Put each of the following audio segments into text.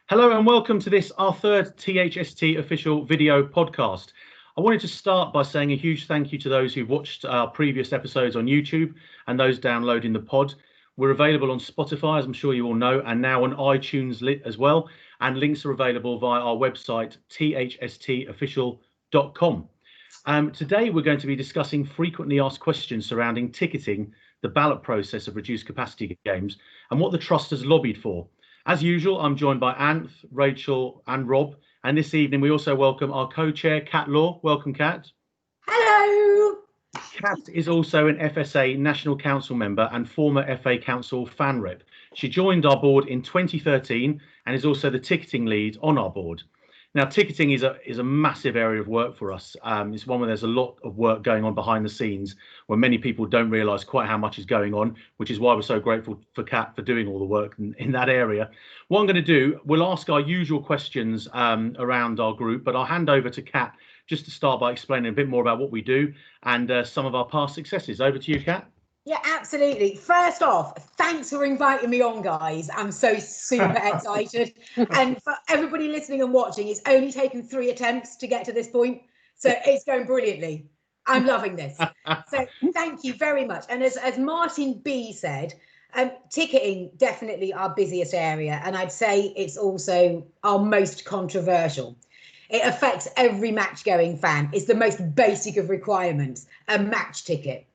Hello and welcome to this, our third THST official video podcast. I wanted to start by saying a huge thank you to those who've watched our previous episodes on YouTube and those downloading the pod. We're available on Spotify, as I'm sure you all know, and now on iTunes as well. And links are available via our website, thstofficial.com. Today, we're going to be discussing frequently asked questions surrounding ticketing, the ballot process of reduced capacity games, and what the Trust has lobbied for. As usual, I'm joined by Anth, Rachel and Rob. And this evening, we also welcome our co-chair, Kat Law. Welcome, Kat. Hello. Kat is also an FSA National Council member and former FA Council fan rep. She joined our board in 2013 and is also the ticketing lead on our board. Now, ticketing is a massive area of work for us. It's one where there's a lot of work going on behind the scenes where many people don't realise quite how much is going on, which is why we're so grateful for Kat for doing all the work in that area. What I'm going to do, we'll ask our usual questions around our group, but I'll hand over to Kat just to start by explaining a bit more about what we do and some of our past successes. Over to you, Kat. Yeah, absolutely. First off, thanks for inviting me on, guys. I'm so super excited. And for everybody listening and watching, it's only taken 3 attempts to get to this point. So it's going brilliantly. I'm loving this. So thank you very much. And as Martin B said, ticketing definitely our busiest area. And I'd say it's also our most controversial. It affects every match-going fan. It's the most basic of requirements, a match ticket.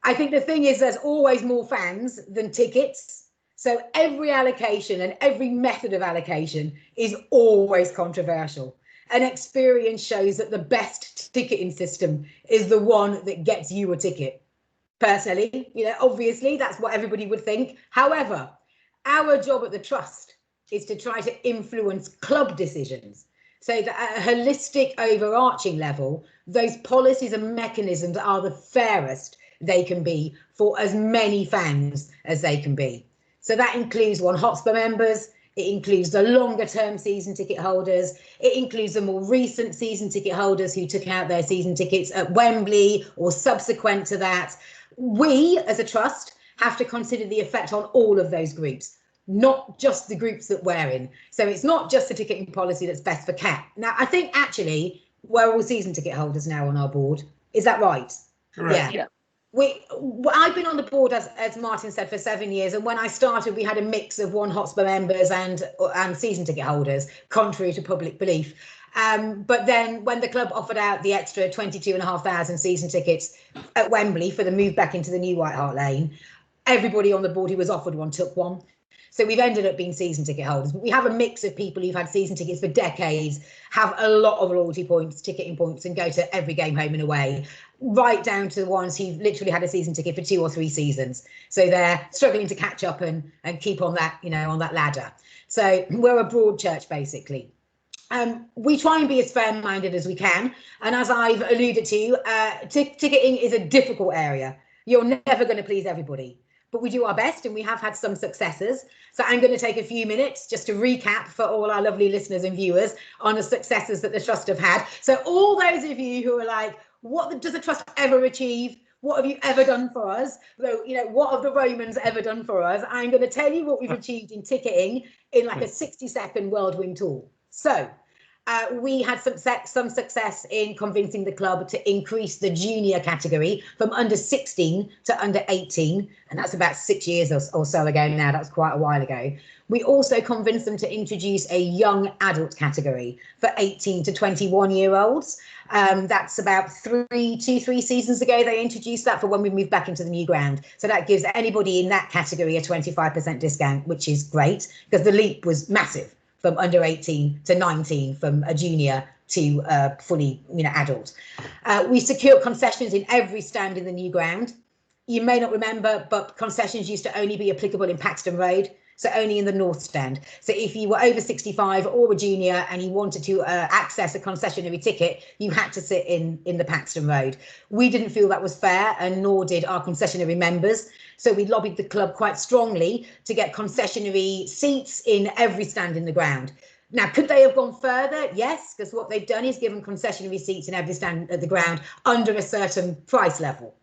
I think the thing is there's always more fans than tickets. So every allocation and every method of allocation is always controversial. And experience shows that the best ticketing system is the one that gets you a ticket. Personally, obviously that's what everybody would think. However, our job at the Trust is to try to influence club decisions so that at a holistic overarching level, those policies and mechanisms are the fairest they can be for as many fans as they can be. So that includes One Hotspur members, it includes the longer term season ticket holders, it includes the more recent season ticket holders who took out their season tickets at Wembley or subsequent to that. We as a Trust have to consider the effect on all of those groups, not just the groups that we're in. So it's not just the ticketing policy that's best for CAT. Now, I think actually we're all season ticket holders now on our board. Is that right? Correct. Yeah. I've been on the board, as Martin said, for 7 years, and when I started, we had a mix of One Hotspur members and season ticket holders, contrary to public belief. But then when the club offered out the extra 22,500 season tickets at Wembley for the move back into the new White Hart Lane, everybody on the board who was offered one took one. So we've ended up being season ticket holders. But we have a mix of people who've had season tickets for decades, have a lot of loyalty points, ticketing points, and go to every game home and away, right down to the ones who've literally had a season ticket for 2 or 3 seasons. So they're struggling to catch up and keep on that, on that ladder. So we're a broad church, basically. We try and be as fair-minded as we can. And as I've alluded to, ticketing is a difficult area. You're never going to please everybody. But we do our best and we have had some successes. So I'm going to take a few minutes just to recap for all our lovely listeners and viewers on the successes that the Trust have had. So all those of you who are like, what does the Trust ever achieve? What have you ever done for us? So, what have the Romans ever done for us? I'm going to tell you what we've achieved in ticketing in like a 60-second whirlwind tour. So we had some success in convincing the club to increase the junior category from under 16 to under 18. And that's about 6 years or so ago now. That was quite a while ago. We also convinced them to introduce a young adult category for 18 to 21-year-olds. That's about 3 seasons ago, they introduced that for when we moved back into the new ground. So that gives anybody in that category a 25% discount, which is great because the leap was massive. From under 18 to 19, from a junior to fully, adult. We secured concessions in every stand in the new ground. You may not remember, but concessions used to only be applicable in Paxton Road, so only in the North Stand. So if you were over 65 or a junior and you wanted to access a concessionary ticket, you had to sit in the Paxton Road. We didn't feel that was fair, and nor did our concessionary members. So we lobbied the club quite strongly to get concessionary seats in every stand in the ground. Now, could they have gone further? Yes, because what they've done is given concessionary seats in every stand at the ground under a certain price level.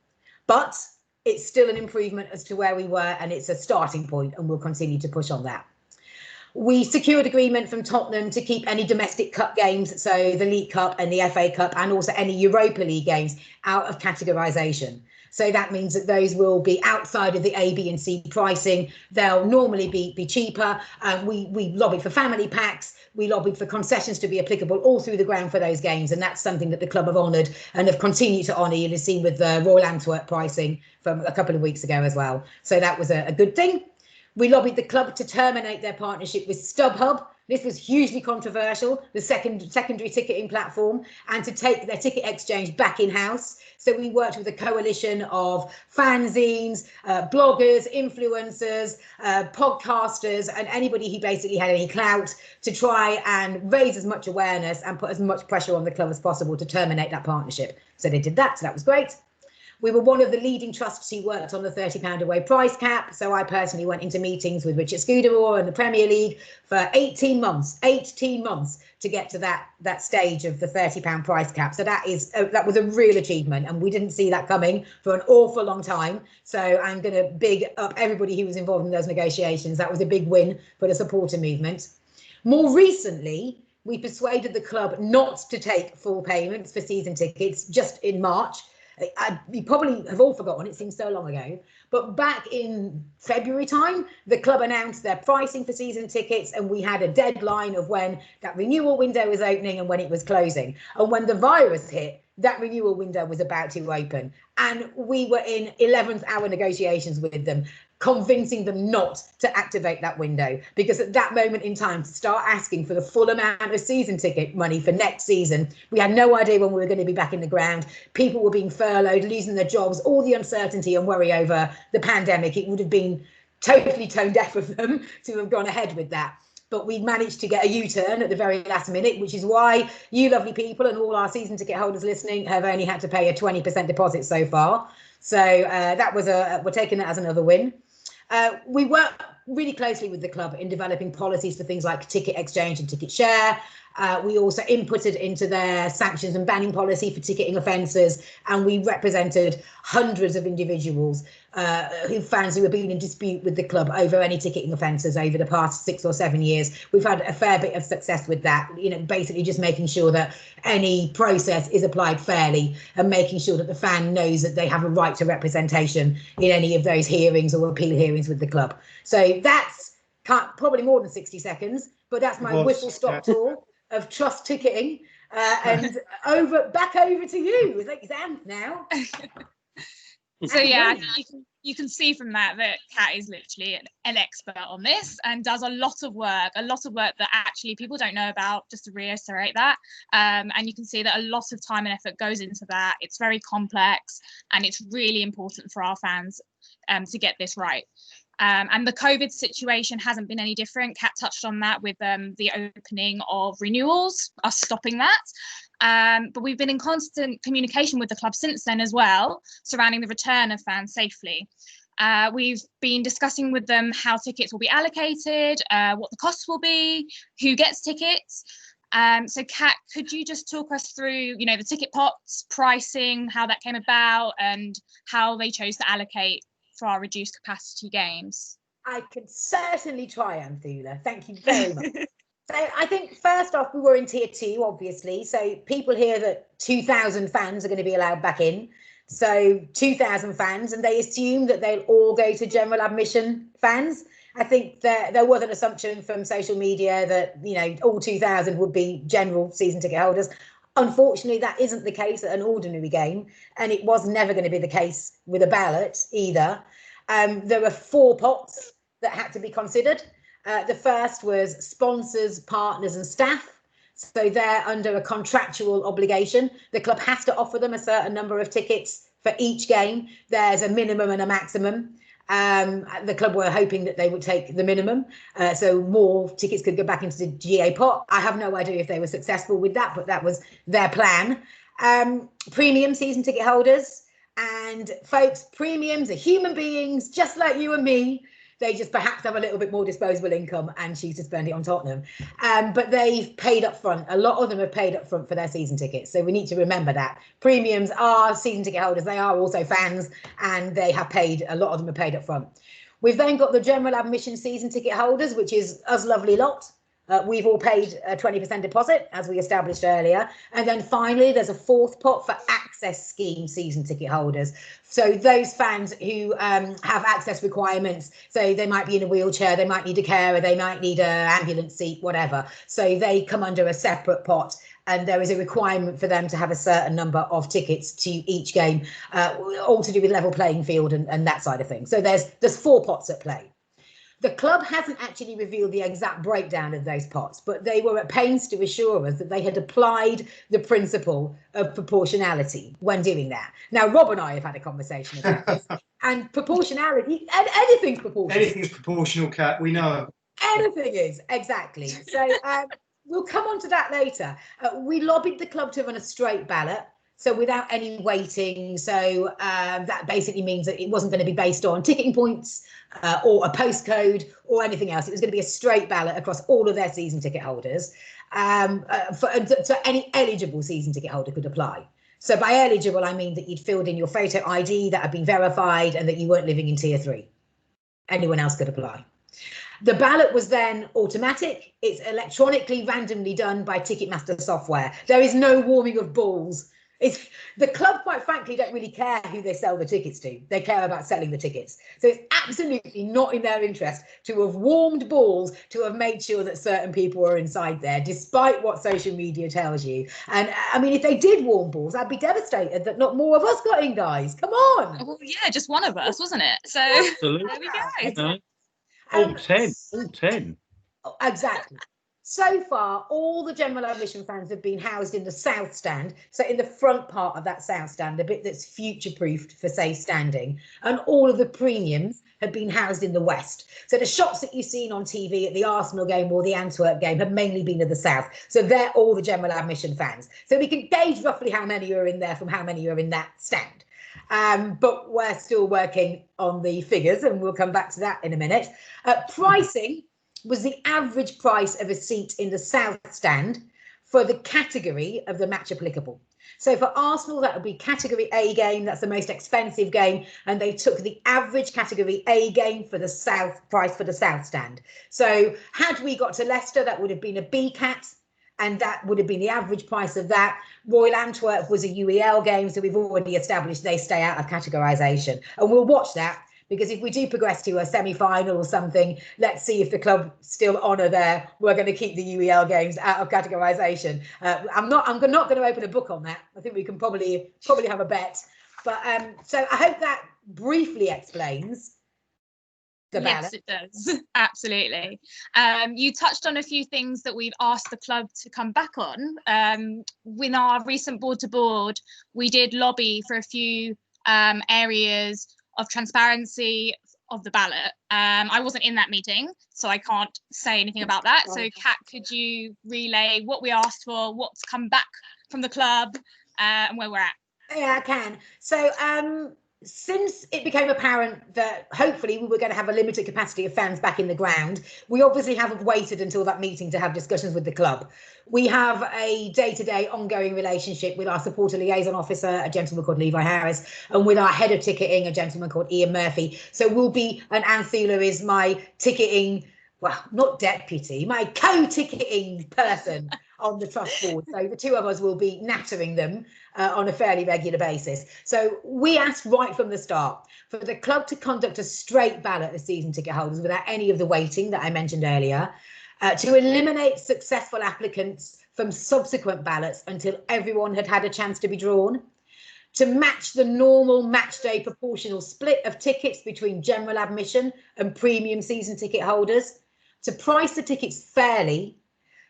But it's still an improvement as to where we were, and it's a starting point, and we'll continue to push on that. We secured agreement from Tottenham to keep any domestic cup games, so the League Cup and the FA Cup, and also any Europa League games, out of categorisation. So that means that those will be outside of the A, B and C pricing. They'll normally be cheaper. We lobbied for family packs. We lobbied for concessions to be applicable all through the ground for those games. And that's something that the club have honoured and have continued to honour. You'll have seen with the Royal Antwerp pricing from a couple of weeks ago as well. So that was a good thing. We lobbied the club to terminate their partnership with StubHub. This was hugely controversial, the secondary ticketing platform, and to take their ticket exchange back in-house. So we worked with a coalition of fanzines, bloggers, influencers, podcasters, and anybody who basically had any clout to try and raise as much awareness and put as much pressure on the club as possible to terminate that partnership. So they did that, so that was great. We were one of the leading trusts who worked on the £30 away price cap. So I personally went into meetings with Richard Scudamore and the Premier League for 18 months to get to that stage of the £30 price cap. So that was a real achievement, and we didn't see that coming for an awful long time. So I'm going to big up everybody who was involved in those negotiations. That was a big win for the supporter movement. More recently, we persuaded the club not to take full payments for season tickets just in March. You probably have all forgotten, it seems so long ago, but back in February time, the club announced their pricing for season tickets, and we had a deadline of when that renewal window was opening and when it was closing. And when the virus hit, that renewal window was about to open, and we were in 11th hour negotiations with them, convincing them not to activate that window, because at that moment in time, to start asking for the full amount of season ticket money for next season, we had no idea when we were going to be back in the ground. People were being furloughed, losing their jobs, all the uncertainty and worry over the pandemic. It would have been totally tone deaf of them to have gone ahead with that. But we managed to get a U-turn at the very last minute, which is why you lovely people and all our season ticket holders listening have only had to pay a 20% deposit so far. So that was we're taking that as another win. We work really closely with the club in developing policies for things like ticket exchange and ticket share. We also inputted into their sanctions and banning policy for ticketing offences, and we represented hundreds of individuals, fans who have been in dispute with the club over any ticketing offences over the past 6 or 7 years. We've had a fair bit of success with that, basically just making sure that any process is applied fairly and making sure that the fan knows that they have a right to representation in any of those hearings or appeal hearings with the club. So that's probably more than 60 seconds, but that's my whistle-stop tour of trust ticketing, and back over to you with exams now. So yeah, you can see from that Kat is literally an expert on this and does a lot of work that actually people don't know about, just to reiterate that. And you can see that a lot of time and effort goes into that. It's very complex, and it's really important for our fans to get this right. And the COVID situation hasn't been any different. Kat touched on that with the opening of renewals, us stopping that. But we've been in constant communication with the club since then as well, surrounding the return of fans safely. We've been discussing with them how tickets will be allocated, what the costs will be, who gets tickets. So Kat, could you just talk us through, the ticket pots, pricing, how that came about, and how they chose to allocate for our reduced capacity games? I can certainly try, Anthula. Thank you very much. So I think first off, we were in tier 2, obviously. So people hear that 2,000 fans are going to be allowed back in. So 2,000 fans, and they assume that they'll all go to general admission fans. I think there was an assumption from social media that, all 2,000 would be general season ticket holders. Unfortunately, that isn't the case at an ordinary game, and it was never going to be the case with a ballot either. There were 4 pots that had to be considered. The first was sponsors, partners and staff. So they're under a contractual obligation. The club has to offer them a certain number of tickets for each game. There's a minimum and a maximum. The club were hoping that they would take the minimum, so more tickets could go back into the GA pot. I have no idea if they were successful with that, but that was their plan. Premium season ticket holders, and folks, premiums are human beings just like you and me. They just perhaps have a little bit more disposable income and choose to spend it on Tottenham. But they've paid up front. A lot of them have paid up front for their season tickets. So we need to remember that. Premiums are season ticket holders. They are also fans, and they have paid, a lot of them have paid up front. We've then got the general admission season ticket holders, which is us lovely lot. We've all paid a 20% deposit, as we established earlier. And then finally, there's a fourth pot for access scheme season ticket holders. So those fans who have access requirements, so they might be in a wheelchair, they might need a carer, they might need an ambulance seat, whatever. So they come under a separate pot, and there is a requirement for them to have a certain number of tickets to each game, all to do with level playing field and that side of things. So there's 4 pots at play. The club hasn't actually revealed the exact breakdown of those pots, but they were at pains to assure us that they had applied the principle of proportionality when doing that. Now, Rob and I have had a conversation about this, and proportionality, and anything's proportional. Anything's proportional, Kat, we know. Anything is, exactly. So we'll come on to that later. We lobbied the club to run a straight ballot, so without any weighting. So that basically means that it wasn't going to be based on ticketing points or a postcode or anything else. It was going to be a straight ballot across all of their season ticket holders. So any eligible season ticket holder could apply. So by eligible, I mean that you'd filled in your photo ID, that had been verified, and that you weren't living in tier 3. Anyone else could apply. The ballot was then automatic. It's electronically randomly done by Ticketmaster software. There is no warming of balls. The club, quite frankly, don't really care who they sell the tickets to. They care about selling the tickets. So it's absolutely not in their interest to have warmed balls, to have made sure that certain people are inside there, despite what social media tells you. And I mean, if they did warm balls, I'd be devastated that not more of us got in, guys. Come on. Well, yeah, just one of us, wasn't it? So Absolutely. there we go. All 10. All 10. Exactly. So far, all the general admission fans have been housed in the south stand, so in the front part of that south stand, a bit that's future-proofed for safe standing, and all of the premiums have been housed in the west. So the shots that you've seen on TV at the Arsenal game or the Antwerp game have mainly been in the south. So they're all the general admission fans. So we can gauge roughly how many are in there from how many are in that stand. But we're still working on the figures, and we'll come back to that in a minute. Pricing was the average price of a seat in the south stand for the category of the match applicable. So for Arsenal, that would be category A game. That's the most expensive game. And they took the average category A game for the south price for the south stand. So had we got to Leicester, that would have been a B cat. And that would have been the average price of that. Royal Antwerp was a UEL game. So we've already established they stay out of categorisation. And we'll watch that. Because if we do progress to a semi-final or something, let's see if the club still honour their, we're going to keep the UEL games out of categorisation. I'm not going to open a book on that. I think we can probably have a bet. But so I hope that briefly explains the ballot. Yes, it does. Absolutely. You touched on a few things that we've asked the club to come back on. With our recent board-to-board, we did lobby for a few areas of transparency of the ballot. I wasn't in that meeting, so I can't say anything about that. So Kat, could you relay what we asked for, what's come back from the club, and where we're at? Yeah, I can. So since it became apparent that hopefully we were going to have a limited capacity of fans back in the ground, we obviously haven't waited until that meeting to have discussions with the club. We have a day-to-day ongoing relationship with our supporter liaison officer, a gentleman called Levi Harris, and with our head of ticketing, a gentleman called Ian Murphy. So we'll be, and Anthula is my ticketing, well, not deputy, my co-ticketing person on the trust board. So the two of us will be nattering them on a fairly regular basis. So we asked right from the start for the club to conduct a straight ballot of season ticket holders without any of the weighting that I mentioned earlier, to eliminate successful applicants from subsequent ballots until everyone had had a chance to be drawn, to match the normal match day proportional split of tickets between general admission and premium season ticket holders, to price the tickets fairly,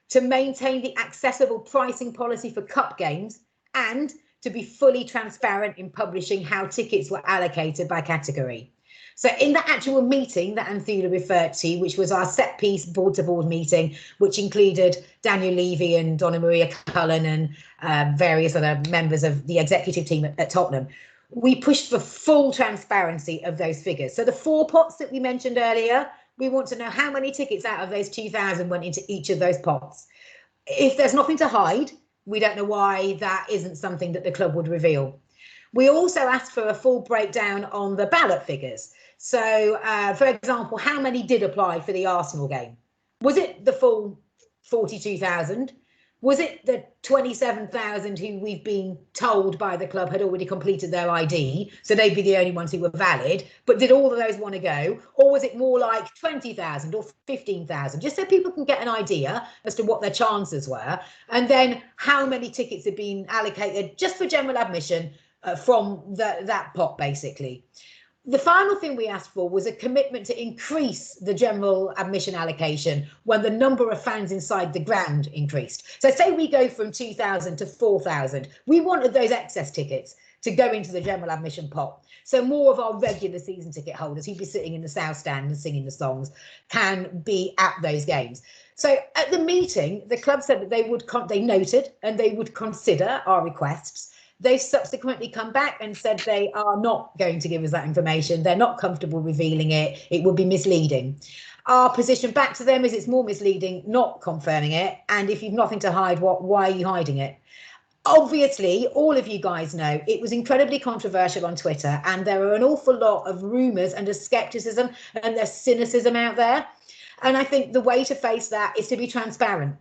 to maintain the accessible pricing policy for cup games, and to be fully transparent in publishing how tickets were allocated by category. So in the actual meeting that Anthula referred to, which was our set piece board-to-board meeting, which included Daniel Levy and Donna Maria Cullen and various other members of the executive team at Tottenham, we pushed for full transparency of those figures. So the 4 pots that we mentioned earlier, we want to know how many tickets out of those 2,000 went into each of those pots. If there's nothing to hide, we don't know why that isn't something that the club would reveal. We also asked for a full breakdown on the ballot figures. So, for example, how many did apply for the Arsenal game? Was it the full 42,000? Was it the 27,000 who we've been told by the club had already completed their ID, so they'd be the only ones who were valid? But did all of those want to go? Or was it more like 20,000 or 15,000? Just so people can get an idea as to what their chances were. And then how many tickets had been allocated just for general admission from that pot, basically. The final thing we asked for was a commitment to increase the general admission allocation when the number of fans inside the ground increased. So say we go from 2,000 to 4,000, we wanted those excess tickets to go into the general admission pot. So more of our regular season ticket holders who'd be sitting in the South Stand and singing the songs can be at those games. So at the meeting, the club said that they noted and they would consider our requests. They've subsequently come back and said they are not going to give us that information. They're not comfortable revealing it. It would be misleading. Our position back to them is it's more misleading, not confirming it. And if you've nothing to hide, why are you hiding it? Obviously, all of you guys know it was incredibly controversial on Twitter, and there are an awful lot of rumours and a scepticism and there's cynicism out there. And I think the way to face that is to be transparent.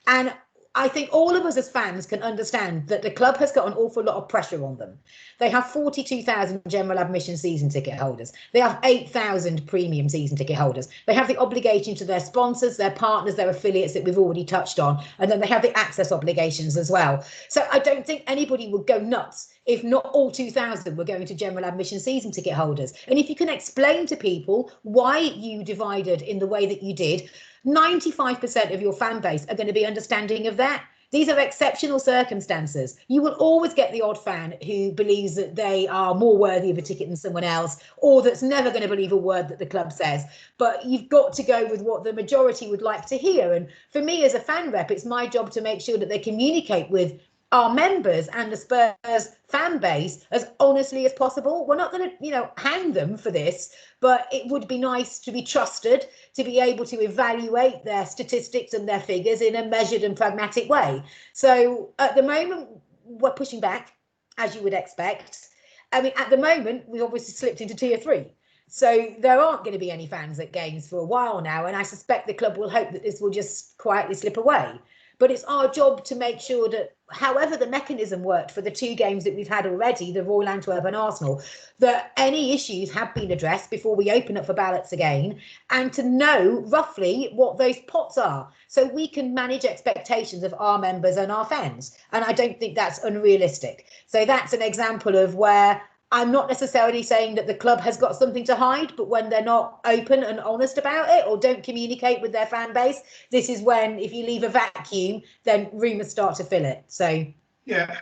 And I think all of us as fans can understand that the club has got an awful lot of pressure on them. They have 42,000 general admission season ticket holders. They have 8,000 premium season ticket holders. They have the obligation to their sponsors, their partners, their affiliates that we've already touched on. And then they have the access obligations as well. So I don't think anybody would go nuts if not all 2,000 were going to general admission season ticket holders. And if you can explain to people why you divided in the way that you did, 95% of your fan base are going to be understanding of that. These are exceptional circumstances. You will always get the odd fan who believes that they are more worthy of a ticket than someone else, or that's never going to believe a word that the club says. But you've got to go with what the majority would like to hear. And for me as a fan rep, it's my job to make sure that they communicate with our members and the Spurs fan base as honestly as possible. We're not going to, hang them for this, but it would be nice to be trusted, to be able to evaluate their statistics and their figures in a measured and pragmatic way. So at the moment, we're pushing back, as you would expect. I mean, at the moment, we've obviously slipped into tier 3. So there aren't going to be any fans at games for a while now. And I suspect the club will hope that this will just quietly slip away. But it's our job to make sure that however the mechanism worked for the 2 games that we've had already, the Royal Antwerp and Arsenal, that any issues have been addressed before we open up for ballots again, and to know roughly what those pots are so we can manage expectations of our members and our fans. And I don't think that's unrealistic. So that's an example of where I'm not necessarily saying that the club has got something to hide, but when they're not open and honest about it or don't communicate with their fan base, this is when, if you leave a vacuum, then rumours start to fill it. So yeah,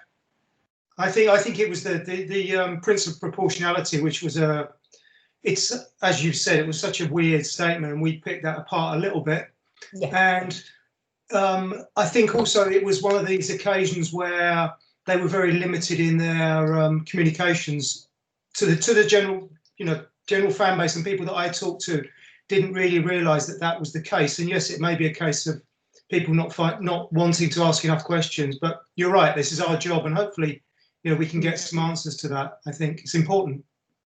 I think it was the principle of proportionality, which was it's, as you said, it was such a weird statement, and we picked that apart a little bit. Yeah. And I think also it was one of these occasions where they were very limited in their communications to the general fan base, and people that I talked to didn't really realise that was the case. And yes, it may be a case of people not wanting to ask enough questions, but you're right. This is our job, and hopefully, we can get some answers to that. I think it's important.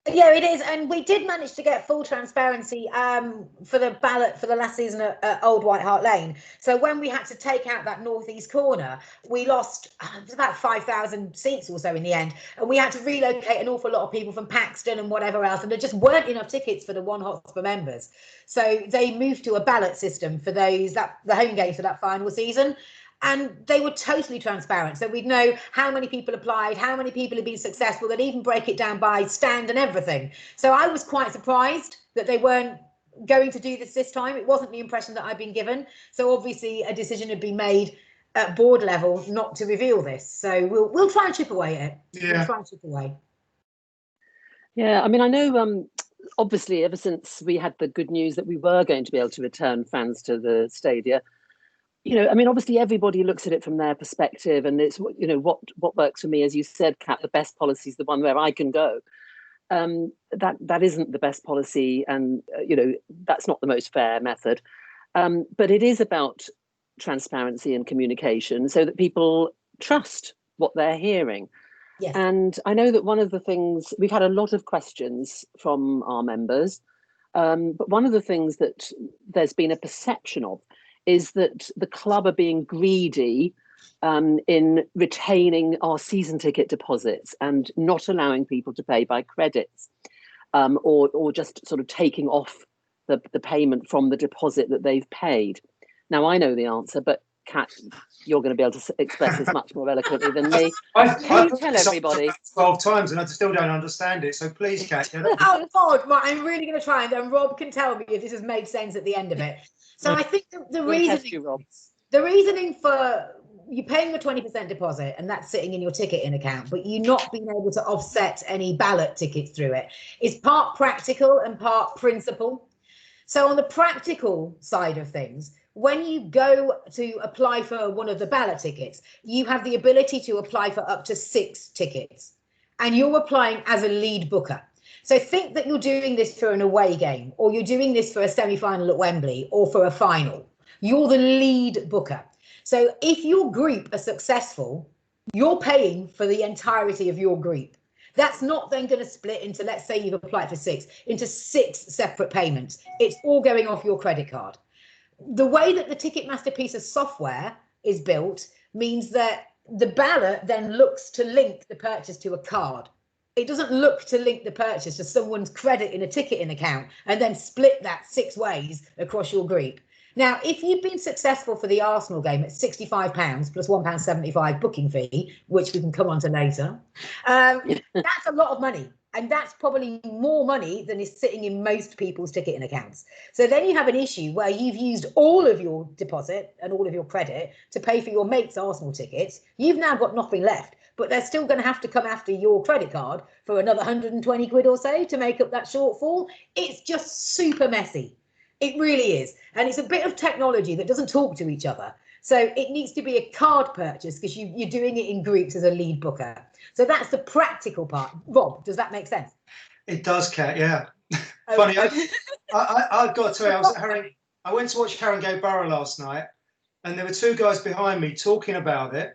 Yeah, it is, and we did manage to get full transparency for the ballot for the last season at Old White Hart Lane. So when we had to take out that northeast corner, we lost about 5,000 seats or so in the end, and we had to relocate an awful lot of people from Paxton and whatever else, and there just weren't enough tickets for the One Hotspur members. So they moved to a ballot system for the home games for that final season. And they were totally transparent. So we'd know how many people applied, how many people had been successful. They'd even break it down by stand and everything. So I was quite surprised that they weren't going to do this time. It wasn't the impression that I'd been given. So obviously a decision had been made at board level not to reveal this. So we'll try and chip away at it. Yeah. We'll try and chip away. Yeah, I mean, I know obviously ever since we had the good news that we were going to be able to return fans to the stadia, I mean, obviously everybody looks at it from their perspective, and it's, what works for me, as you said, Kat, the best policy is the one where I can go. That isn't the best policy, and, that's not the most fair method. But it is about transparency and communication so that people trust what they're hearing. Yes. And I know that one of the things, we've had a lot of questions from our members, but one of the things that there's been a perception of is that the club are being greedy in retaining our season ticket deposits and not allowing people to pay by credits, or just sort of taking off the payment from the deposit that they've paid. Now, I know the answer, but Kat, you're going to be able to express this much more eloquently than me. Can you tell everybody? 12 times and I still don't understand it. So please, Kat. Oh God, right, I'm really going to try, and Rob can tell me if this has made sense at the end of it. So I think the reasoning for you paying a 20% deposit and that's sitting in your ticketing account, but you not being able to offset any ballot tickets through it is part practical and part principle. So on the practical side of things, when you go to apply for one of the ballot tickets, you have the ability to apply for up to 6 tickets, and you're applying as a lead booker. So think that you're doing this for an away game, or you're doing this for a semi-final at Wembley, or for a final. You're the lead booker. So if your group are successful, you're paying for the entirety of your group. That's not then going to split into, let's say you've applied for 6, into 6 separate payments. It's all going off your credit card. The way that the Ticketmaster piece of software is built means that the ballot then looks to link the purchase to a card. It doesn't look to link the purchase to someone's credit in a ticketing account and then split that 6 ways across your group. Now, if you've been successful for the Arsenal game at £65 plus £1.75 booking fee, which we can come on to later, that's a lot of money. And that's probably more money than is sitting in most people's ticketing accounts. So then you have an issue where you've used all of your deposit and all of your credit to pay for your mate's Arsenal tickets. You've now got nothing left, but they're still going to have to come after your credit card for another 120 quid or so to make up that shortfall. It's just super messy. It really is. And it's a bit of technology that doesn't talk to each other. So it needs to be a card purchase because you're doing it in groups as a lead booker. So that's the practical part. Rob, does that make sense? It does, Kat, yeah. Funny, I've got to tell you, I went to watch Haringey Borough last night, and there were 2 guys behind me talking about it,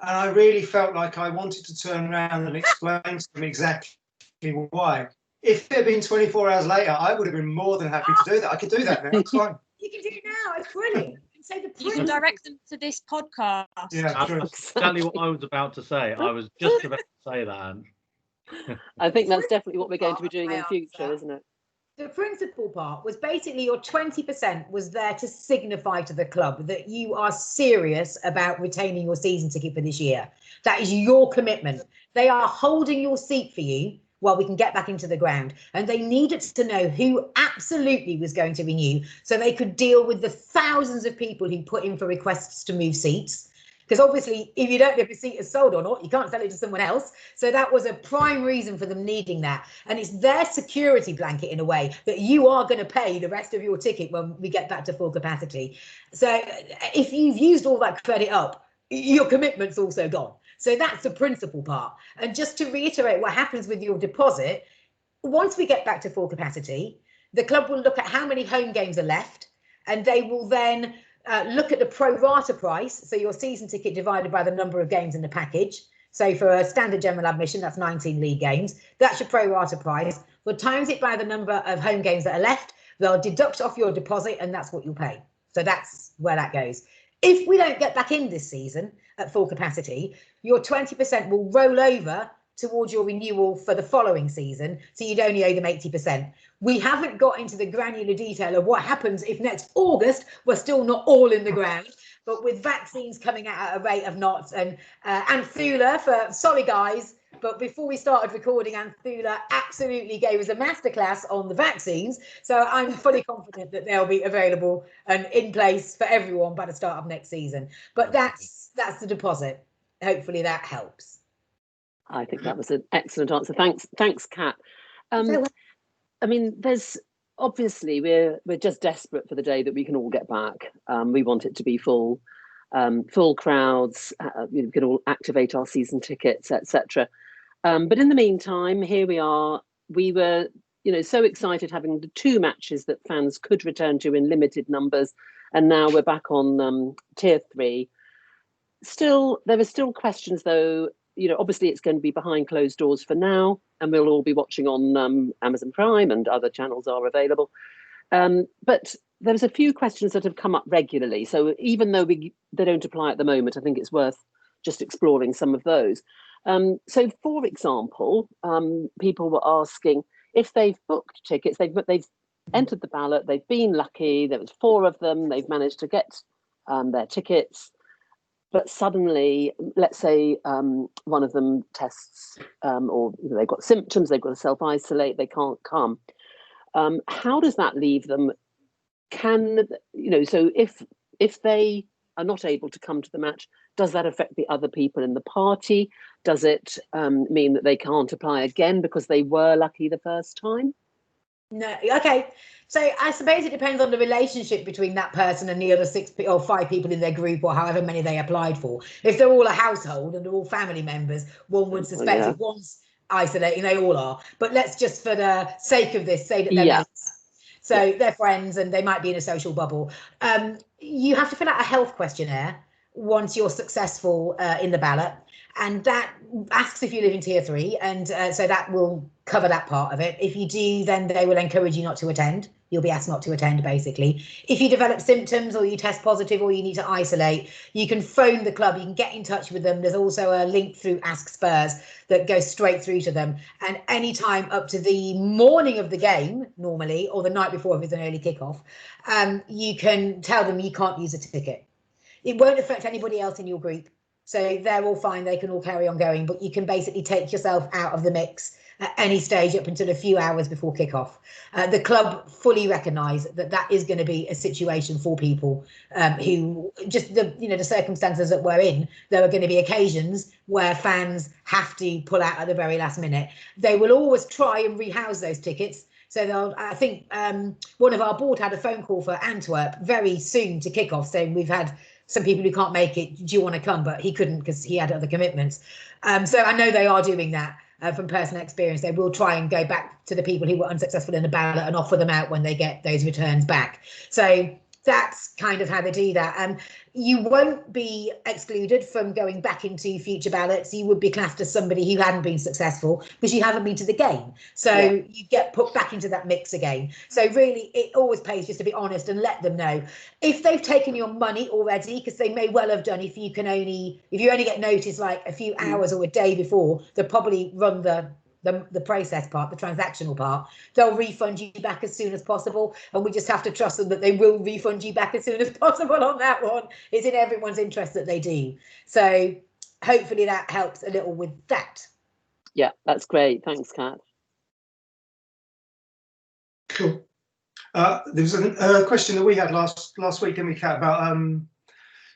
and I really felt like I wanted to turn around and explain to them exactly why. If it had been 24 hours later, I would have been more than happy to do that. I could do that now. It's fine. You can do it now. It's brilliant. So you can direct them to this podcast. Yeah, true. That's exactly what I was about to say. I was just about to say that. I think that's definitely what we're going to be doing in future, isn't it? The principal part was basically your 20% was there to signify to the club that you are serious about retaining your season ticket for this year. That is your commitment. They are holding your seat for you while we can get back into the ground. And they needed to know who absolutely was going to renew so they could deal with the thousands of people who put in for requests to move seats. Because obviously, if you don't know if your seat is sold or not, you can't sell it to someone else. So that was a prime reason for them needing that. And it's their security blanket in a way that you are going to pay the rest of your ticket when we get back to full capacity. So if you've used all that credit up, your commitment's also gone. So that's the principal part. And just to reiterate what happens with your deposit, once we get back to full capacity, the club will look at how many home games are left, and they will then look at the pro rata price. So your season ticket divided by the number of games in the package. So for a standard general admission, that's 19 league games. That's your pro rata price. We'll times it by the number of home games that are left. They'll deduct off your deposit, and that's what you'll pay. So that's where that goes. If we don't get back in this season at full capacity, your 20% will roll over towards your renewal for the following season, so you'd only owe them 80%. We haven't got into the granular detail of what happens if next August we're still not all in the ground, but with vaccines coming out at a rate of knots, and Anthula, for sorry guys, but before we started recording, Anthula absolutely gave us a masterclass on the vaccines. So I'm fully confident that they'll be available and in place for everyone by the start of next season. But that's the deposit. Hopefully that helps. I think that was an excellent answer. Thanks, Kat. I mean, there's obviously we're just desperate for the day that we can all get back. We want it to be full crowds. We can all activate our season tickets, etc. But in the meantime, here we are. We were, so excited having the 2 matches that fans could return to in limited numbers, and now we're back on tier 3. There are still questions, though, you know, obviously it's going to be behind closed doors for now, and we'll all be watching on Amazon Prime, and other channels are available. But there's a few questions that have come up regularly. So even though they don't apply at the moment, I think it's worth just exploring some of those. So for example, people were asking if they've booked tickets, they've entered the ballot, they've been lucky, there was 4 of them, they've managed to get their tickets, but suddenly, let's say one of them tests or they've got symptoms, they've got to self-isolate, they can't come. How does that leave them? So if they are not able to come to the match, does that affect the other people in the party? Does it mean that they can't apply again because they were lucky the first time? No. Okay. So I suppose it depends on the relationship between that person and the other 6 or 5 people in their group, or however many they applied for. If they're all a household and they're all family members, one would suspect if one's isolating, they all are. But let's just, for the sake of this, say that they're mates. So they're friends and they might be in a social bubble. You have to fill out a health questionnaire once you're successful in the ballot. And that asks if you live in tier 3, and so that will cover that part of it. If you do, then they will encourage you not to attend. You'll be asked not to attend, basically. If you develop symptoms or you test positive or you need to isolate, you can phone the club, you can get in touch with them. There's also a link through Ask Spurs that goes straight through to them. And any time up to the morning of the game, normally, or the night before if it's an early kickoff, you can tell them you can't use a ticket. It won't affect anybody else in your group. So they're all fine, they can all carry on going, but you can basically take yourself out of the mix at any stage up until a few hours before kickoff. The club fully recognise that that is going to be a situation for people who just the circumstances that we're in. There are going to be occasions where fans have to pull out at the very last minute. They will always try and rehouse those tickets. So I think one of our board had a phone call for Antwerp very soon to kick off, saying we've had some people who can't make it, do you want to come? But he couldn't because he had other commitments. So I know they are doing that from personal experience. They will try and go back to the people who were unsuccessful in the ballot and offer them out when they get those returns back. So that's kind of how they do that. You won't be excluded from going back into future ballots. You would be classed as somebody who hadn't been successful because you haven't been to the game. So you get put back into that mix again. So really, it always pays just to be honest and let them know. If they've taken your money already, because they may well have done, if you only get notice like a few hours or a day before, they'll probably run the process part, the transactional part, they'll refund you back as soon as possible. And we just have to trust them that they will refund you back as soon as possible on that one. It's in everyone's interest that they do. So hopefully that helps a little with that. Yeah, that's great. Thanks, Kat. Cool. There was a question that we had last week, didn't we, Kat, about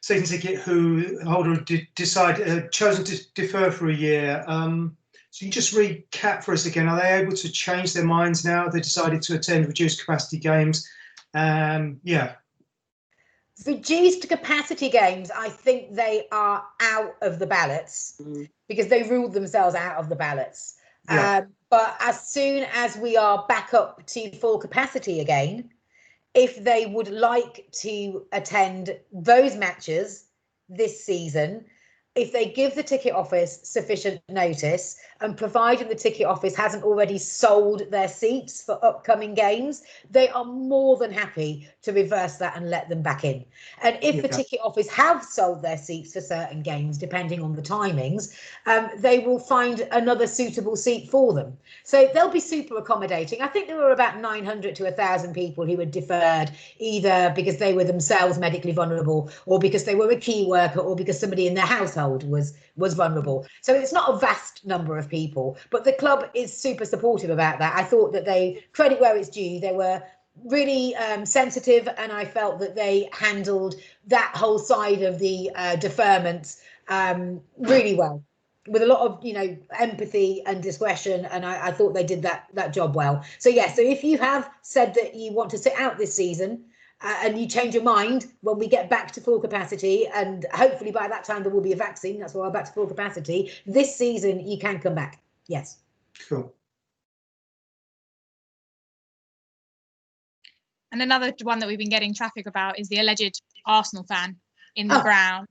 season ticket holder chosen to defer for a year. So you just recap for us again. Are they able to change their minds now? They decided to attend reduced capacity games. Reduced capacity games, I think they are out of the ballots because they ruled themselves out of the ballots. But as soon as we are back up to full capacity again, if they would like to attend those matches this season, if they give the ticket office sufficient notice, and provided the ticket office hasn't already sold their seats for upcoming games, they are more than happy to reverse that and let them back in. And if the ticket office have sold their seats for certain games, depending on the timings, they will find another suitable seat for them. So they'll be super accommodating. I think there were about 900 to 1,000 people who had deferred, either because they were themselves medically vulnerable, or because they were a key worker, or because somebody in their household was vulnerable. So it's not a vast number of people, but the club is super supportive about that. I thought that they, credit where it's due, they were really sensitive, and I felt that they handled that whole side of the deferment really well, with a lot of empathy and discretion, and I thought they did that job well. So so if you have said that you want to sit out this season, and you change your mind when we get back to full capacity, and hopefully by that time there will be a vaccine, that's why we're back to full capacity, this season you can come back. Yes. Cool. And another one that we've been getting traffic about is the alleged Arsenal fan in the ground.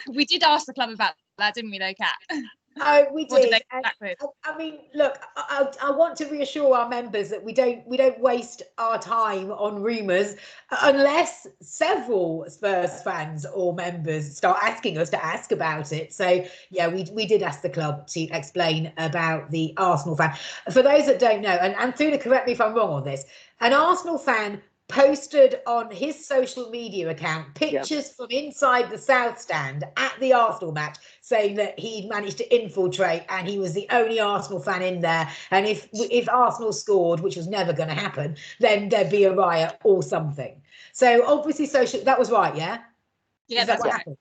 We did ask the club about that, didn't we, though, Kat? Oh, we What did did. they come back with? I mean, look, I want to reassure our members that we don't waste our time on rumours unless several Spurs fans or members start asking us to ask about it. So yeah, we did ask the club to explain about the Arsenal fan. For those that don't know, and Thuna, correct me if I'm wrong on this, an Arsenal fan posted on his social media account pictures from inside the South Stand at the Arsenal match, saying that he'd managed to infiltrate and he was the only Arsenal fan in there. And if Arsenal scored, which was never going to happen, then there'd be a riot or something. So obviously that was right, yeah? Yeah, that's what happened.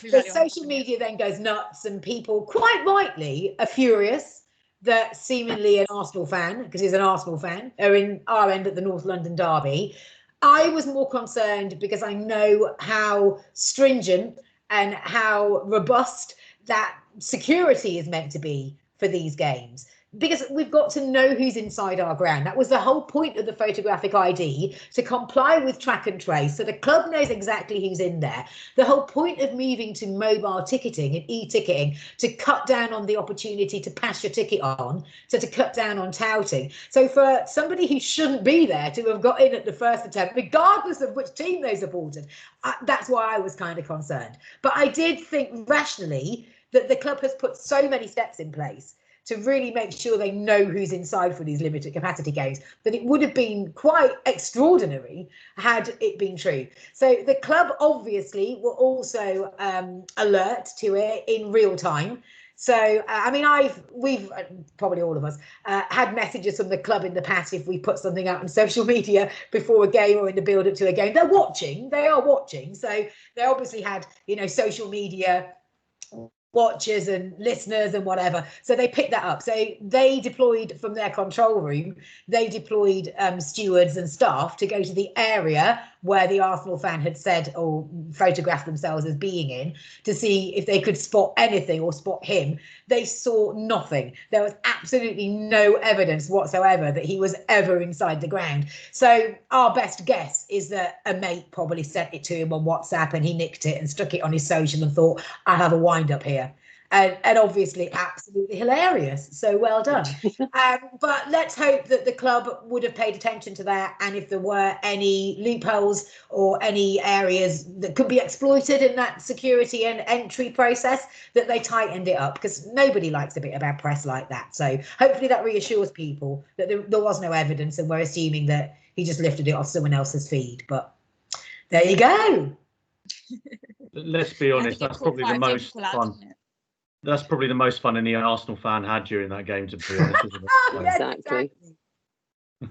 So social media then goes nuts, and people quite rightly are furious that seemingly an Arsenal fan, because he's an Arsenal fan, are in our end at the North London derby. I was more concerned because I know how stringent and how robust that security is meant to be for these games, because we've got to know who's inside our ground. That was the whole point of the photographic ID, to comply with track and trace, so the club knows exactly who's in there. The whole point of moving to mobile ticketing and e-ticketing, to cut down on the opportunity to pass your ticket on, so to cut down on touting. So for somebody who shouldn't be there to have got in at the first attempt, regardless of which team they supported, that's why I was kind of concerned. But I did think rationally that the club has put so many steps in place to really make sure they know who's inside for these limited capacity games, that it would have been quite extraordinary had it been true. So the club obviously were also alert to it in real time. So, I mean, we've probably all of us had messages from the club in the past if we put something out on social media before a game or in the build up to a game. They are watching. So they obviously had, social media watchers and listeners and whatever, so they picked that up. So they deployed from their control room, they deployed stewards and staff to go to the area where the Arsenal fan had said or photographed themselves as being in, to see if they could spot anything or spot him. They saw nothing. There was absolutely no evidence whatsoever that he was ever inside the ground. So our best guess is that a mate probably sent it to him on WhatsApp and he nicked it and stuck it on his social and thought, I'll have a wind up here. And obviously absolutely hilarious. So well done. But let's hope that the club would have paid attention to that. And if there were any loopholes or any areas that could be exploited in that security and entry process, that they tightened it up, because nobody likes a bit of bad press like that. So hopefully that reassures people that there was no evidence, and we're assuming that he just lifted it off someone else's feed. But there you go. Let's be honest, that's probably the most fun. That's probably the most fun any Arsenal fan had during that game, to be honest.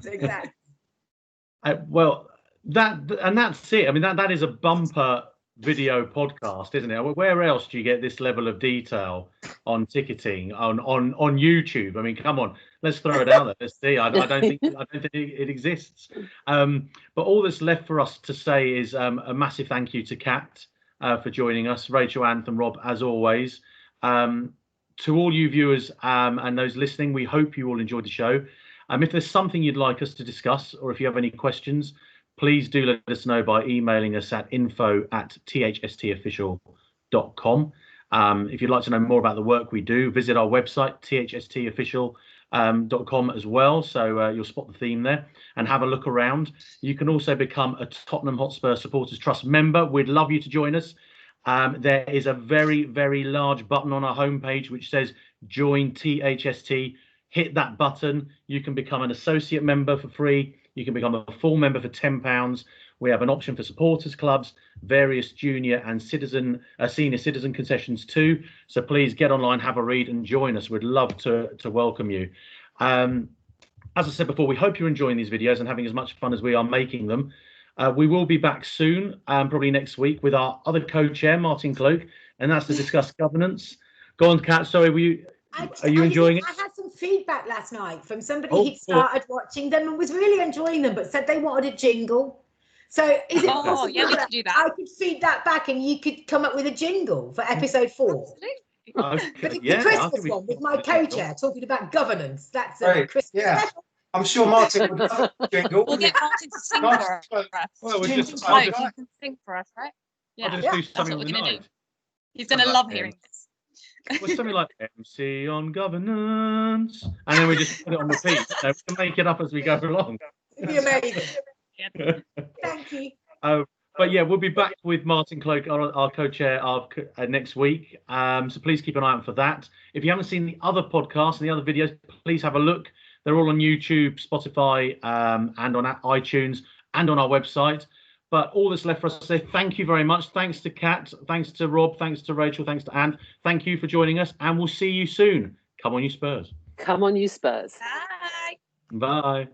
Exactly. Well, that's it. I mean, that is a bumper video podcast, isn't it? Where else do you get this level of detail on ticketing on YouTube? I mean, come on, let's throw it out there. Let's see. I don't think it exists. But all that's left for us to say is a massive thank you to Kat for joining us, Rachel, Anthem, Rob, as always. To all you viewers and those listening, we hope you all enjoyed the show. If there's something you'd like us to discuss, or if you have any questions, please do let us know by emailing us at info@thhstofficial.com. If you'd like to know more about the work we do, visit our website, thhstofficial.com as well. So you'll spot the theme there and have a look around. You can also become a Tottenham Hotspur Supporters Trust member. We'd love you to join us. There is a very, very large button on our homepage which says join THST. Hit that button. You can become an associate member for free. You can become a full member for £10. We have an option for supporters clubs, various junior and senior citizen concessions too. So please get online, have a read and join us. We'd love to welcome you. As I said before, we hope you're enjoying these videos and having as much fun as we are making them. We will be back soon, probably next week, with our other co-chair, Martin Cloak, and that's to discuss governance. Go on, Kat. Sorry, are you enjoying it? I had some feedback last night from somebody who started watching them and was really enjoying them, but said they wanted a jingle. So is it possible we could do that? I could feed that back and you could come up with a jingle for episode 4? Okay, but it's the Christmas one with my co-chair talking about governance. That's a Christmas special. I'm sure Martin would love a jingle. We'll get Martin to sing for us. Well, we'll you can sing for us, right? Yeah. I'll just do something with the night. He's going to love hearing this. Well, something like MC on governance, and then we just put it on repeat. So we can make it up as we go along. It'd be amazing. Yeah. Thank you. But yeah, we'll be back with Martin Cloak, our co-chair, next week. So please keep an eye out for that. If you haven't seen the other podcasts and the other videos, please have a look. They're all on YouTube, Spotify, and on iTunes and on our website. But all that's left for us to say thank you very much. Thanks to Kat, thanks to Rob, thanks to Rachel, thanks to Anne. Thank you for joining us, and we'll see you soon. Come on, you Spurs. Come on, you Spurs. Bye. Bye.